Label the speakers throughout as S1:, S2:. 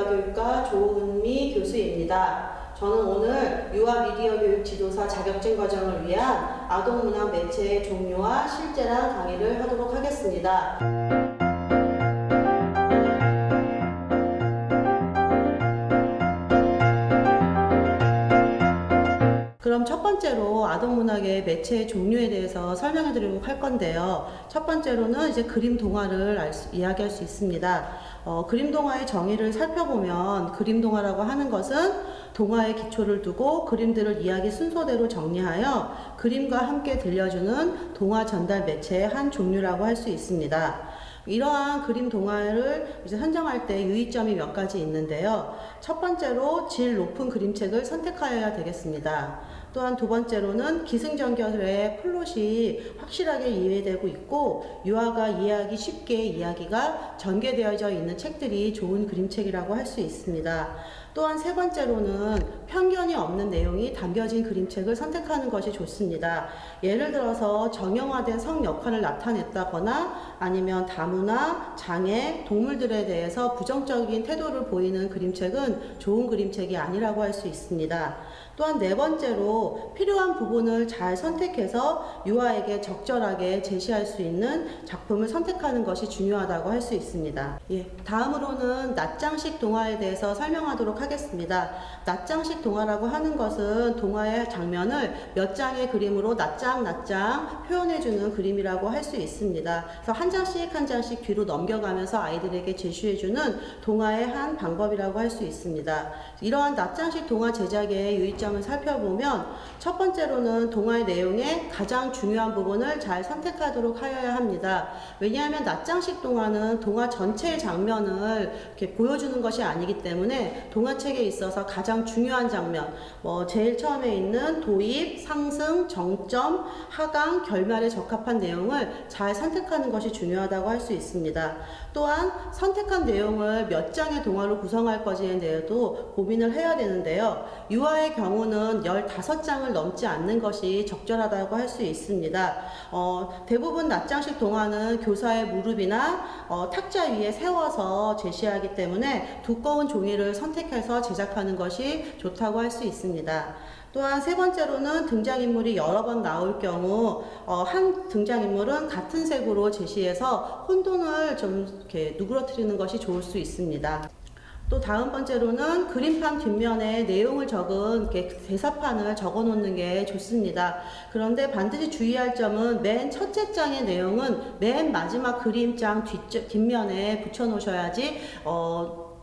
S1: 유아교육과 조은미 교수입니다. 저는 오늘 유아미디어 교육 지도사 자격증 과정을 위한 아동문학 매체의 종류와 실제랑 강의를 하도록 하겠습니다. 그럼 첫 번째로 아동문학의 매체의 종류에 대해서 설명해 드리도록 할 건데요. 첫 번째로는 이제 그림 동화를 이야기할 수 있습니다. 그림 동화의 정의를 살펴보면 그림 동화라고 하는 것은 동화의 기초를 두고 그림들을 이야기 순서대로 정리하여 그림과 함께 들려주는 동화 전달 매체의 한 종류라고 할 수 있습니다. 이러한 그림 동화를 이제 선정할 때 유의점이 몇 가지 있는데요. 첫 번째로 질 높은 그림책을 선택하여야 되겠습니다. 또한 두 번째로는 기승전결의 플롯이 확실하게 이해되고 있고 유아가 이해하기 쉽게 이야기가 전개되어져 있는 책들이 좋은 그림책이라고 할 수 있습니다. 또한 세 번째로는 편견이 없는 내용이 담겨진 그림책을 선택하는 것이 좋습니다. 예를 들어서 정형화된 성 역할을 나타냈다거나 아니면 다문화, 장애, 동물들에 대해서 부정적인 태도를 보이는 그림책은 좋은 그림책이 아니라고 할 수 있습니다. 또한 네 번째로 필요한 부분을 잘 선택해서 유아에게 적절하게 제시할 수 있는 작품을 선택하는 것이 중요하다고 할 수 있습니다. 다음으로는 낮장식 동화에 대해서 설명하도록 하겠습니다. 낮장식 동화라고 하는 것은 동화의 장면을 몇 장의 그림으로 낱장 표현해주는 그림이라고 할 수 있습니다. 그래서 한 장씩 한 장씩 뒤로 넘겨가면서 아이들에게 제시해주는 동화의 한 방법이라고 할 수 있습니다. 이러한 낮장식 동화 제작의 유의점을 살펴보면 첫 번째로는 동화의 내용의 가장 중요한 부분을 잘 선택하도록 하여야 합니다. 왜냐하면 낮장식 동화는 동화 전체의 장면을 이렇게 보여주는 것이 아니기 때문에 동화책에 있어서 가장 중요한 장면, 제일 처음에 있는 도입, 상승, 정점, 하강, 결말에 적합한 내용을 잘 선택하는 것이 중요하다고 할 수 있습니다. 또한 선택한 내용을 몇 장의 동화로 구성할 것에 대해서도 고민을 해야 되는데요. 유아의 경우는 15장을 넘지 않는 것이 적절하다고 할 수 있습니다. 대부분 낮장식 동화는 교사의 무릎이나 탁자 위에 세워서 제시하기 때문에 두꺼운 종이를 선택해서 제작하는 것이 좋다고 할 수 있습니다. 또한 세 번째로는 등장인물이 여러 번 나올 경우 한 등장인물은 같은 색으로 제시해서 혼돈을 좀 이렇게 누그러뜨리는 것이 좋을 수 있습니다. 또 다음 번째로는 그림판 뒷면에 내용을 적은 대사판을 적어 놓는 게 좋습니다. 그런데 반드시 주의할 점은 맨 첫째 장의 내용은 맨 마지막 그림장 뒷면에 붙여 놓으셔야지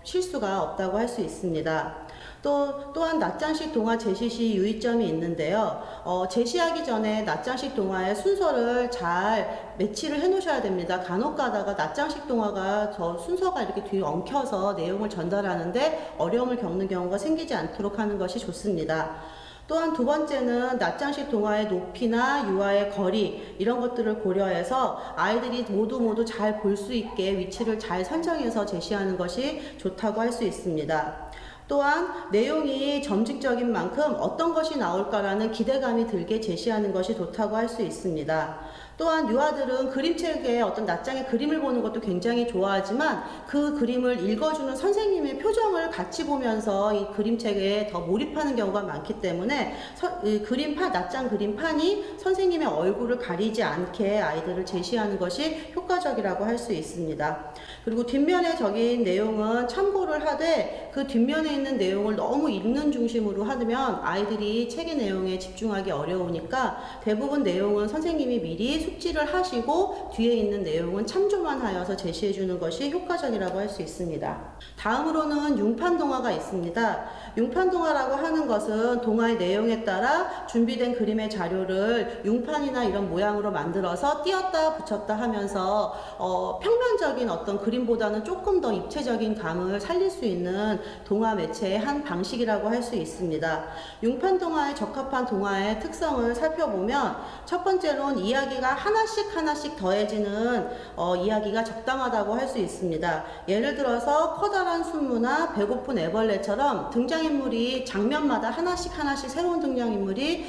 S1: 실수가 없다고 할 수 있습니다. 또한 낮장식 동화 제시 시 유의점이 있는데요. 제시하기 전에 낮장식 동화의 순서를 잘 매치를 해 놓으셔야 됩니다. 간혹 가다가 낮장식 동화가 순서가 이렇게 뒤에 엉켜서 내용을 전달하는데 어려움을 겪는 경우가 생기지 않도록 하는 것이 좋습니다. 또한 두 번째는 낮장식 동화의 높이나 유아의 거리 이런 것들을 고려해서 아이들이 모두 잘 볼 수 있게 위치를 잘 선정해서 제시하는 것이 좋다고 할 수 있습니다. 또한 내용이 점직적인 만큼 어떤 것이 나올까라는 기대감이 들게 제시하는 것이 좋다고 할 수 있습니다. 또한 유아들은 그림책에 어떤 낱장의 그림을 보는 것도 굉장히 좋아하지만 그 그림을 읽어주는 선생님의 표정을 같이 보면서 이 그림책에 더 몰입하는 경우가 많기 때문에 낱장 그림판이 선생님의 얼굴을 가리지 않게 아이들을 제시하는 것이 효과적이라고 할 수 있습니다. 그리고 뒷면에 적인 내용은 참고를 하되 그 뒷면에 있는 내용을 너무 읽는 중심으로 하면 아이들이 책의 내용에 집중하기 어려우니까 대부분 내용은 선생님이 미리 숙지를 하시고 뒤에 있는 내용은 참조만 하여서 제시해 주는 것이 효과적이라고 할 수 있습니다. 다음으로는 융판 동화가 있습니다. 융판 동화라고 하는 것은 동화의 내용에 따라 준비된 그림의 자료를 융판이나 이런 모양으로 만들어서 띄었다 붙였다 하면서 평면적인 어떤 그림보다는 조금 더 입체적인 감을 살릴 수 있는 동화 매체의 한 방식이라고 할 수 있습니다. 융판 동화에 적합한 동화의 특성을 살펴보면 첫 번째로는 이야기가 하나씩 더해지는 이야기가 적당하다고 할 수 있습니다. 예를 들어서 커다란 순무나 배고픈 애벌레처럼 등장인물이 장면마다 하나씩 새로운 등장인물이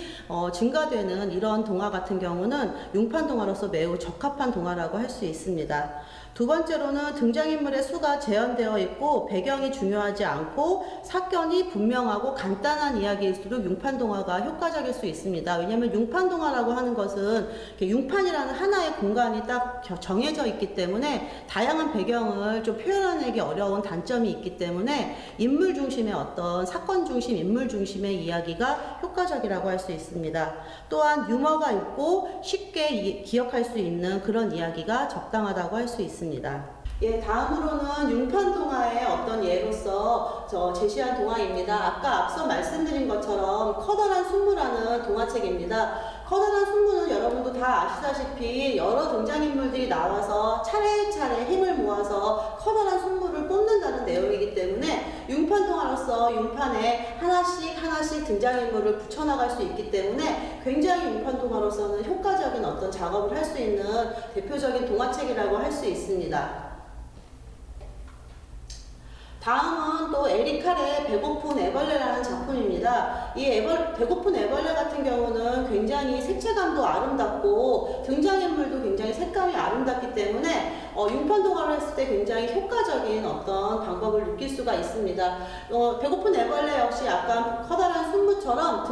S1: 증가되는 이런 동화 같은 경우는 융판 동화로서 매우 적합한 동화라고 할 수 있습니다. 두 번째로는 등장인물의 수가 제한되어 있고 배경이 중요하지 않고 사건이 분명하고 간단한 이야기일수록 융판동화가 효과적일 수 있습니다. 왜냐하면 융판동화라고 하는 것은 융판이라는 하나의 공간이 딱 정해져 있기 때문에 다양한 배경을 좀 표현하기 어려운 단점이 있기 때문에 인물 중심의 어떤 사건 중심, 인물 중심의 이야기가 효과적이라고 할 수 있습니다. 또한 유머가 있고 쉽게 기억할 수 있는 그런 이야기가 적당하다고 할 수 있습니다. 예, 다음으로는 융판 동화의 어떤 예로서 제시한 동화입니다. 아까 앞서 말씀드린 것처럼 커다란 순무라는 동화책입니다. 커다란 순무는 여러분도 다 아시다시피 여러 등장인물들이 나와서 차례차례 힘을 모아서 커다란 순무를 뽑는다는 내용이기 때문에 융판 동화로서 융판에 하나씩 등장인물을 붙여나갈 수 있기 때문에 굉장히 융판 동화로서는 효과적인 어떤 작업을 할 수 있는 대표적인 동화책이라고 할 수 있습니다. 다음은 또 에릭 칼의 배고픈 애벌레라는 작품입니다. 이 배고픈 애벌레 같은 경우는 굉장히 색채감도 아름답고 등장인물도 굉장히 색감이 아름답기 때문에 융판 동화를 했을 때 굉장히 효과적인 어떤 방법을 느낄 수가 있습니다. 배고픈 애벌레 역시 약간 커다란 순무처럼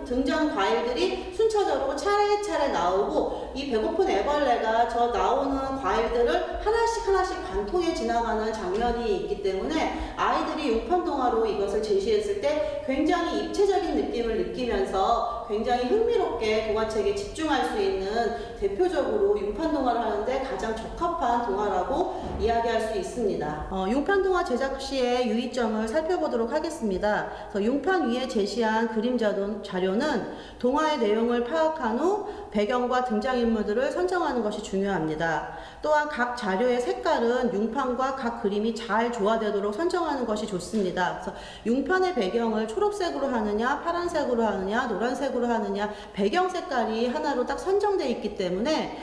S1: 등장 과일들이 순차적으로 차례차례 나오고 이 배고픈 애벌레가 저 나오는 과일들을 하나씩 관통해 지나가는 장면이 있기 때문에 아이들이 융판 동화로 이것을 제시했을 때 굉장히 입체적인 느낌을 느끼면서 굉장히 흥미롭게 동화책에 집중할 수 있는 대표적으로 융판 동화를 하는데 가장 적합한 동화라고 이야기할 수 있습니다. 융판 동화 제작 시의 유의점을 살펴보도록 하겠습니다. 융판 위에 제시한 그림 자료는 동화의 내용을 파악한 후 배경과 등장인물들을 선정하는 것이 중요합니다. 또한 각 자료의 색깔은 융판과 각 그림이 잘 조화되도록 선정하는 것이 좋습니다. 그래서 융판의 배경을 초록색으로 하느냐, 파란색으로 하느냐, 노란색으로 하느냐, 배경 색깔이 하나로 딱 선정되어 있기 때문에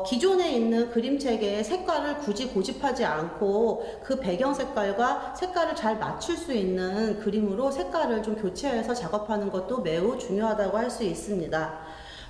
S1: 기존에 있는 그림책의 색깔을 굳이 고집하지 않고 그 배경 색깔과 색깔을 잘 맞출 수 있는 그림으로 색깔을 좀 교체해서 작업하는 것도 매우 중요하다고 할 수 있습니다.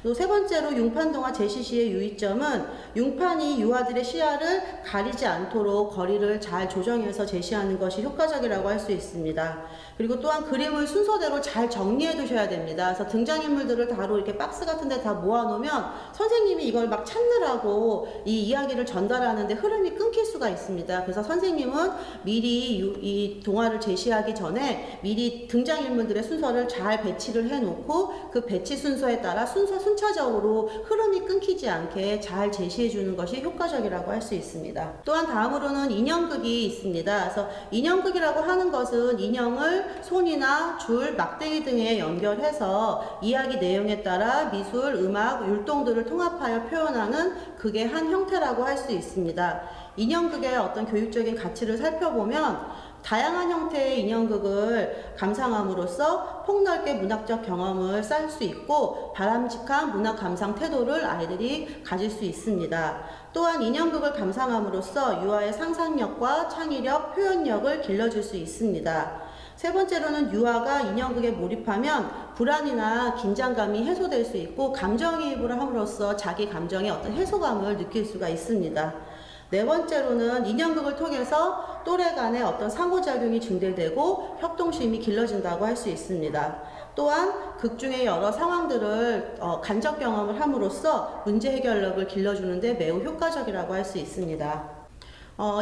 S1: 또 세 번째로 융판 동화 제시 시의 유의점은 융판이 유아들의 시야를 가리지 않도록 거리를 잘 조정해서 제시하는 것이 효과적이라고 할 수 있습니다. 그리고 또한 그림을 순서대로 잘 정리해 두셔야 됩니다. 그래서 등장인물들을 다로 이렇게 박스 같은 데 다 모아 놓으면 선생님이 이걸 막 찾느라고 이 이야기를 전달하는데 흐름이 끊길 수가 있습니다. 그래서 선생님은 미리 이 동화를 제시하기 전에 미리 등장인물들의 순서를 잘 배치를 해 놓고 그 배치 순서에 따라 순차적으로 흐름이 끊기지 않게 잘 제시해 주는 것이 효과적이라고 할 수 있습니다. 또한 다음으로는 인형극이 있습니다. 그래서 인형극이라고 하는 것은 인형을 손이나 줄, 막대기 등에 연결해서 이야기 내용에 따라 미술, 음악, 율동들을 통합하여 표현하는 극의 한 형태라고 할 수 있습니다. 인형극의 어떤 교육적인 가치를 살펴보면 다양한 형태의 인형극을 감상함으로써 폭넓게 문학적 경험을 쌓을 수 있고 바람직한 문학 감상 태도를 아이들이 가질 수 있습니다. 또한 인형극을 감상함으로써 유아의 상상력과 창의력, 표현력을 길러줄 수 있습니다. 세 번째로는 유아가 인형극에 몰입하면 불안이나 긴장감이 해소될 수 있고 감정이입을 함으로써 자기 감정의 어떤 해소감을 느낄 수가 있습니다. 네 번째로는 인형극을 통해서 또래 간의 어떤 상호작용이 증대되고 협동심이 길러진다고 할 수 있습니다. 또한 극 중의 여러 상황들을 간접 경험을 함으로써 문제 해결력을 길러주는데 매우 효과적이라고 할 수 있습니다.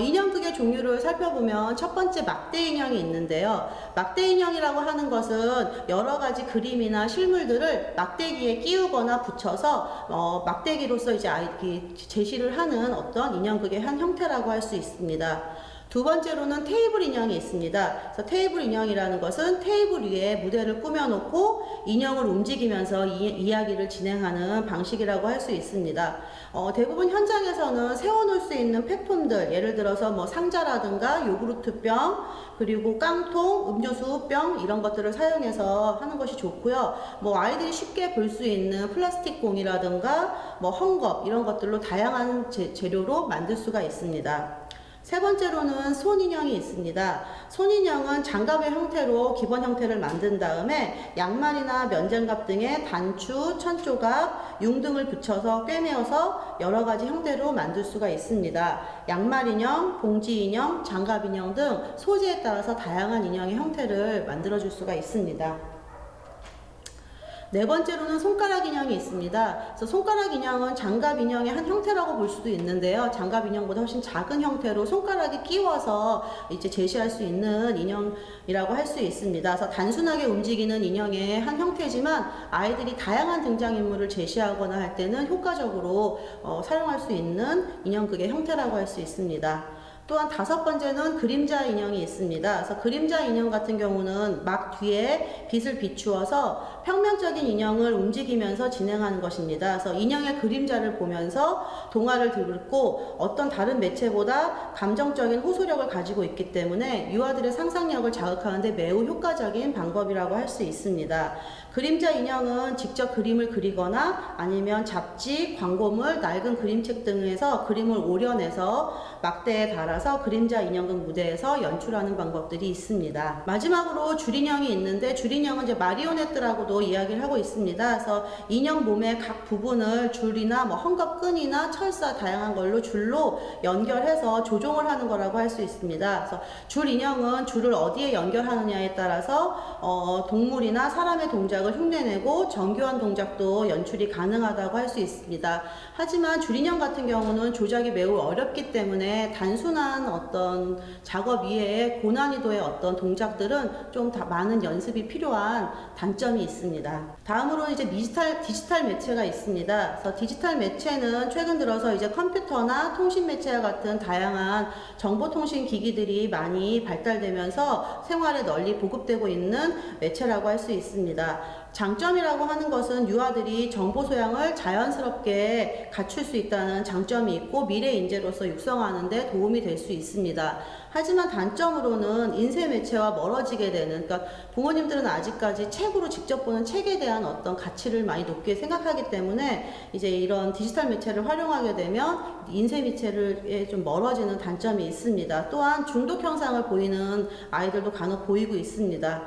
S1: 인형극의 종류를 살펴보면 첫 번째 막대 인형이 있는데요. 막대 인형이라고 하는 것은 여러 가지 그림이나 실물들을 막대기에 끼우거나 붙여서 막대기로서 이제 아이들이 제시를 하는 어떤 인형극의 한 형태라고 할 수 있습니다. 두 번째로는 테이블 인형이 있습니다. 그래서 테이블 인형이라는 것은 테이블 위에 무대를 꾸며놓고 인형을 움직이면서 이야기를 진행하는 방식이라고 할 수 있습니다. 대부분 현장에서는 세워놓을 수 있는 폐품들, 예를 들어서 뭐 상자라든가 요구르트병, 그리고 깡통, 음료수병 이런 것들을 사용해서 하는 것이 좋고요. 뭐 아이들이 쉽게 볼 수 있는 플라스틱 공이라든가 뭐 헝겊 이런 것들로 다양한 재료로 만들 수가 있습니다. 세 번째로는 손인형이 있습니다. 손인형은 장갑의 형태로 기본 형태를 만든 다음에 양말이나 면장갑 등의 단추, 천조각, 융 등을 붙여서 꿰매어서 여러 가지 형태로 만들 수가 있습니다. 양말 인형, 봉지 인형, 장갑 인형 등 소재에 따라서 다양한 인형의 형태를 만들어 줄 수가 있습니다. 네 번째로는 손가락 인형이 있습니다. 그래서 손가락 인형은 장갑 인형의 한 형태라고 볼 수도 있는데요. 장갑 인형보다 훨씬 작은 형태로 손가락이 끼워서 이제 제시할 수 있는 인형이라고 할 수 있습니다. 그래서 단순하게 움직이는 인형의 한 형태지만 아이들이 다양한 등장인물을 제시하거나 할 때는 효과적으로 사용할 수 있는 인형극의 형태라고 할 수 있습니다. 또한 다섯 번째는 그림자 인형이 있습니다. 그래서 그림자 인형 같은 경우는 막 뒤에 빛을 비추어서 평면적인 인형을 움직이면서 진행하는 것입니다. 그래서 인형의 그림자를 보면서 동화를 듣고 어떤 다른 매체보다 감정적인 호소력을 가지고 있기 때문에 유아들의 상상력을 자극하는 데 매우 효과적인 방법이라고 할 수 있습니다. 그림자 인형은 직접 그림을 그리거나 아니면 잡지, 광고물, 낡은 그림책 등에서 그림을 오려내서 막대에 달아서 그림자 인형극 무대에서 연출하는 방법들이 있습니다. 마지막으로 줄인형이 있는데 줄인형은 이제 마리오네트라고도 이야기를 하고 있습니다. 그래서 인형 몸의 각 부분을 줄이나 헝겊끈이나 철사 다양한 걸로 줄로 연결해서 조종을 하는 거라고 할 수 있습니다. 그래서 줄 인형은 줄을 어디에 연결하느냐에 따라서 동물이나 사람의 동작을 흉내내고 정교한 동작도 연출이 가능하다고 할 수 있습니다. 하지만 줄인형 같은 경우는 조작이 매우 어렵기 때문에 단순한 어떤 작업 이외에 고난이도의 어떤 동작들은 좀 많은 연습이 필요한 단점이 있습니다. 다음으로는 이제 디지털 매체가 있습니다. 그래서 디지털 매체는 최근 들어서 이제 컴퓨터나 통신 매체와 같은 다양한 정보통신 기기들이 많이 발달되면서 생활에 널리 보급되고 있는 매체라고 할 수 있습니다. 장점이라고 하는 것은 유아들이 정보 소양을 자연스럽게 갖출 수 있다는 장점이 있고 미래 인재로서 육성하는 데 도움이 될 수 있습니다. 하지만 단점으로는 인쇄 매체와 멀어지게 되는, 그러니까 부모님들은 아직까지 책으로 직접 보는 책에 대한 어떤 가치를 많이 높게 생각하기 때문에 이제 이런 디지털 매체를 활용하게 되면 인쇄 매체에 좀 멀어지는 단점이 있습니다. 또한 중독 현상을 보이는 아이들도 간혹 보이고 있습니다.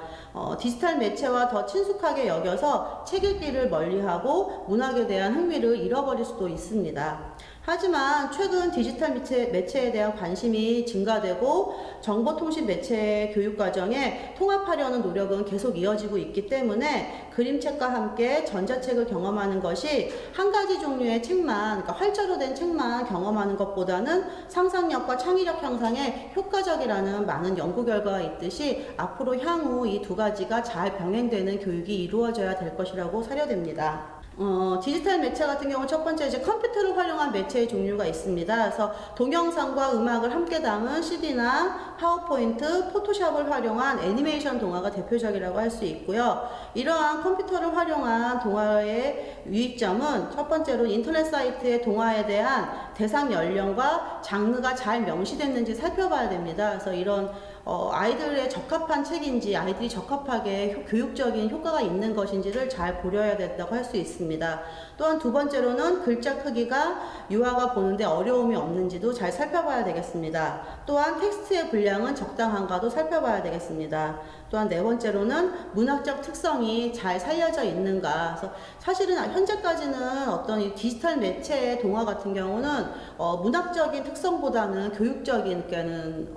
S1: 디지털 매체와 더 친숙하게 여겨서 책 읽기를 멀리하고 문학에 대한 흥미를 잃어버릴 수도 있습니다. 하지만 최근 디지털 매체에 대한 관심이 증가되고 정보통신 매체 교육 과정에 통합하려는 노력은 계속 이어지고 있기 때문에 그림책과 함께 전자책을 경험하는 것이 한 가지 종류의 책만, 그러니까 활자로 된 책만 경험하는 것보다는 상상력과 창의력 향상에 효과적이라는 많은 연구 결과가 있듯이 앞으로 향후 이 두 가지가 잘 병행되는 교육이 이루어져야 될 것이라고 사료됩니다. 디지털 매체 같은 경우 첫 번째 이제 컴퓨터를 활용한 매체의 종류가 있습니다. 그래서 동영상과 음악을 함께 담은 CD나 파워포인트, 포토샵을 활용한 애니메이션 동화가 대표적이라고 할 수 있고요. 이러한 컴퓨터를 활용한 동화의 유의점은 첫 번째로 인터넷 사이트의 동화에 대한 대상 연령과 장르가 잘 명시됐는지 살펴봐야 됩니다. 그래서 이런 아이들에 적합한 책인지 아이들이 적합하게 교육적인 효과가 있는 것인지를 잘 고려해야 된다고 할 수 있습니다. 또한 두 번째로는 글자 크기가 유아가 보는데 어려움이 없는지도 잘 살펴봐야 되겠습니다. 또한 텍스트의 분량은 적당한가도 살펴봐야 되겠습니다. 또한 네 번째로는 문학적 특성이 잘 살려져 있는가. 그래서 사실은 현재까지는 어떤 이 디지털 매체의 동화 같은 경우는 문학적인 특성보다는 교육적인, 그러니까는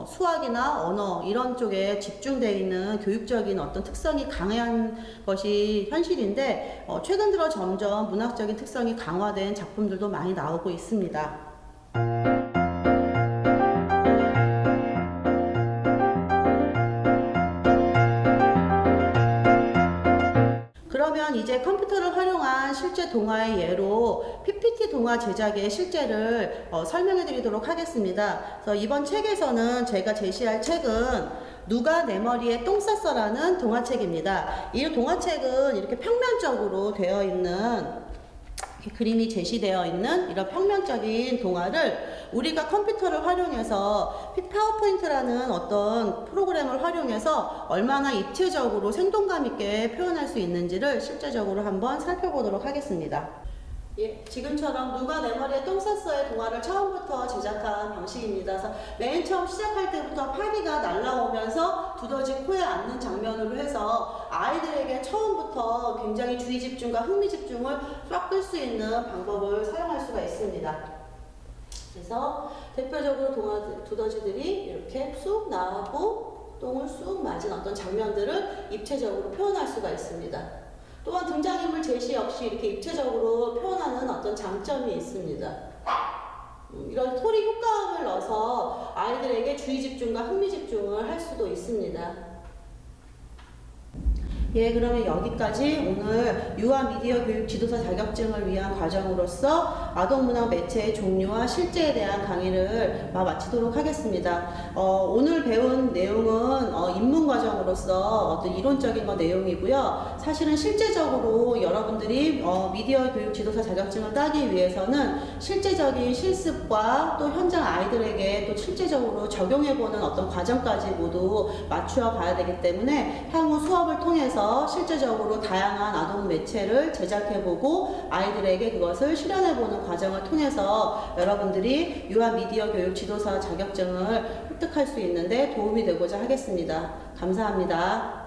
S1: 수학이나 언어 이런 쪽에 집중되어 있는 교육적인 어떤 특성이 강한 것이 현실인데 최근 들어 점점 문학적인 특성이 강화된 작품들도 많이 나오고 있습니다. 그러면 이제 컴퓨터를 활용한 실제 동화의 예로 PPT 동화 제작의 실제를 설명해 드리도록 하겠습니다. 그래서 이번 책에서는 제가 제시할 책은 누가 내 머리에 똥 쌌어라는 동화책입니다. 이 동화책은 이렇게 평면적으로 되어 있는 그림이 제시되어 있는 이런 평면적인 동화를 우리가 컴퓨터를 활용해서 파워포인트라는 어떤 프로그램을 활용해서 얼마나 입체적으로 생동감 있게 표현할 수 있는지를 실제적으로 한번 살펴보도록 하겠습니다. 예, 지금처럼 누가 내 머리에 똥 쌌어의 동화를 처음부터 제작한 방식입니다. 그래서 맨 처음 시작할 때부터 파리가 날아오면서 두더지 코에 앉는 장면으로 해서 아이들에게 처음부터 굉장히 주의 집중과 흥미 집중을 쫙 끌 수 있는 방법을 사용할 수가 있습니다. 그래서 대표적으로 두더지들이 이렇게 쑥 나오고 똥을 쑥 맞은 어떤 장면들을 입체적으로 표현할 수가 있습니다. 또한 등장인물 제시 역시 이렇게 입체적으로 표현하는 어떤 장점이 있습니다. 이런 소리 효과음을 넣어서 아이들에게 주의 집중과 흥미 집중을 할 수도 있습니다. 예, 그러면 여기까지 오늘 유아 미디어 교육 지도사 자격증을 위한 과정으로서 아동문학 매체의 종류와 실제에 대한 강의를 마치도록 하겠습니다. 오늘 배운 내용은 입문 과정으로서 어떤 이론적인 내용이고요. 사실은 실제적으로 여러분들이 미디어 교육 지도사 자격증을 따기 위해서는 실제적인 실습과 또 현장 아이들에게 또 실제적으로 적용해보는 어떤 과정까지 모두 맞추어 가야 되기 때문에 향후 수업을 통해서 실제적으로 다양한 아동 매체를 제작해보고 아이들에게 그것을 실현해보는 과정을 통해서 여러분들이 유아 미디어 교육 지도사 자격증을 획득할 수 있는데 도움이 되고자 하겠습니다. 감사합니다.